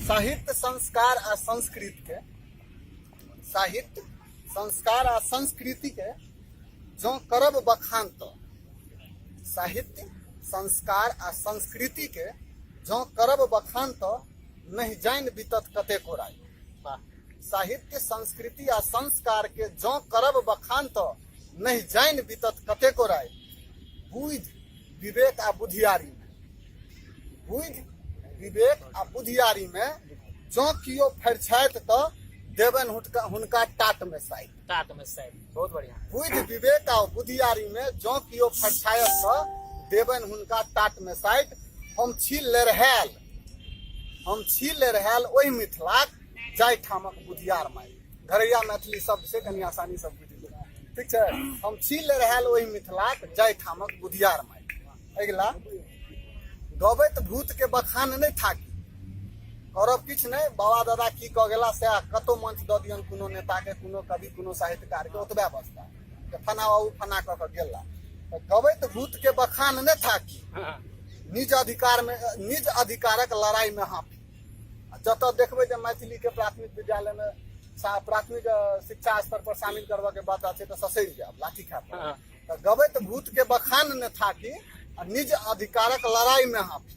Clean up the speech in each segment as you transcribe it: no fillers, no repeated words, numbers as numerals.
साहित्य संस्कार आ संस्कृति के जो करब बखान तो साहित्य संस्कार आ संस्कृति के जो करब बखान तो नहीं जान बीतत कतेको राय। साहित्य संस्कृति आ संस्कार के जो करब बखान तो नहीं जान बीतत कतेको राय। बुझ विवेक आ बुधियारी में जो कियो फरछाइत तो देवन हुनका टाट में साइड। बहुत बढ़िया। बुझ विवेक आ बुधियारी में जो कियो फरछाइत तो देवन हुनका टाट में साइड। हम छी रहल ओहि मिथिलाक जाय ठामक बुधियार माई। घरैया मैथिली शब्द से कनी आसानी सब बुझि गेल, ठीक है। हम छी रहल ओहि मिथिलाक जाय ठामक बुधियार माई। अगिला गबैत भूत के बखान नहीं थाकी करब किछ नहीं। बाबा दादा की कह गेला से कतो मंच द दियन कोनो नेता के, कोनो कवि, कोनो साहित्यकार के, ओतबे बसता के फना बाबू फना कह के गेला। गबैत भूत के बखान नहीं थाकी निज अधिकारक लड़ाई में हाँफी। जत देखबे जे मैथिली के प्राथमिक विद्यालय में प्राथमिक शिक्षा स्तर पर शामिल करवा के बात आछे तो ससैर जाब, लाठी खा पड़े। तो गबैत भूत के बखान न थाकी निज अधिकारक लड़ाई में हाँफी,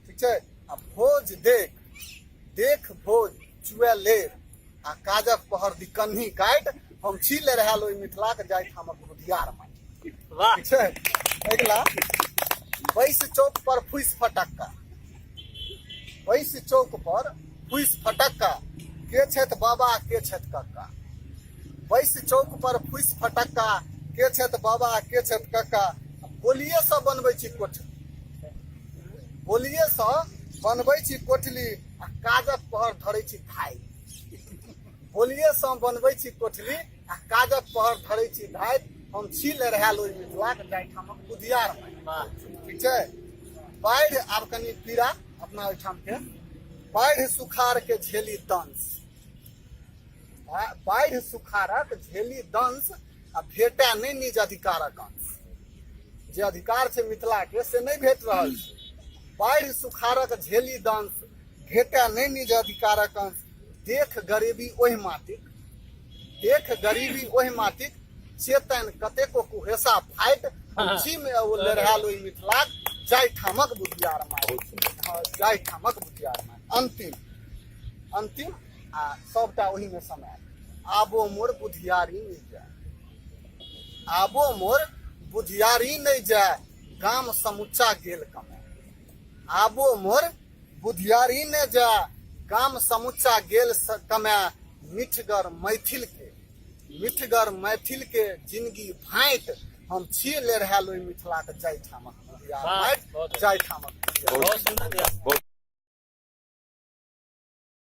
ठीक है। आ भोज देख भोज चुए लेर आ काजक पहर दी कन्ही काट। हम छी रहल ओहि मिथिलाक जाय ठामक बुधियार माई, ठीक है। अगला बैस चौक पर फुस फटक्का के छथि बाबा के छथि कक्का। बैस चौक पर फुस फटक्का के छथि बाबा के छथि कक्का। बोलिए से बनबै छी कोठली आ काजक पहर धरै छी धाइ। बोलिए से बनबै छी कोठली आ काजक पहर धरै छी धाइ। हम छी रहल ओहि मिथिलाक जाय ठामक बुधियार माई, ठीक है। बाढ़ि आब कनी पीड़ा अपना ओहिठाम के। बाढ़ि सुखार के झेली दंश, बाढ़ि सुखारक झेली दंश आ भेटै नहीं निज अधिकारक अंश। जे अधिकार छै मिथिला के से नहीं भेट रहल छै। बाढ़ि सुखारक झेली दंश भेटै नहीं निज अधिकारक अंश। देख गरीबी ओहि माटिक चेतन कतेको कुहेसा फाइट। छी में रहल ओहि मिथिलाक जाय ठामक बुधियार माई, जाय ठामक बुधियार माई। अंतिम आ सबटा ओहि में समय। आबो मोर बुधियारी नहीं जाय गाम समुच्चा गेल कमे। आबो मोर बुधियारी ने जाय गाम समुच्चा गेल कमे। मिठगर मैथिल के जिंदगी भाइत। हम छी रहल ओहि मिथिलाक जाय ठामक बुधियार माई, जाय ठामक।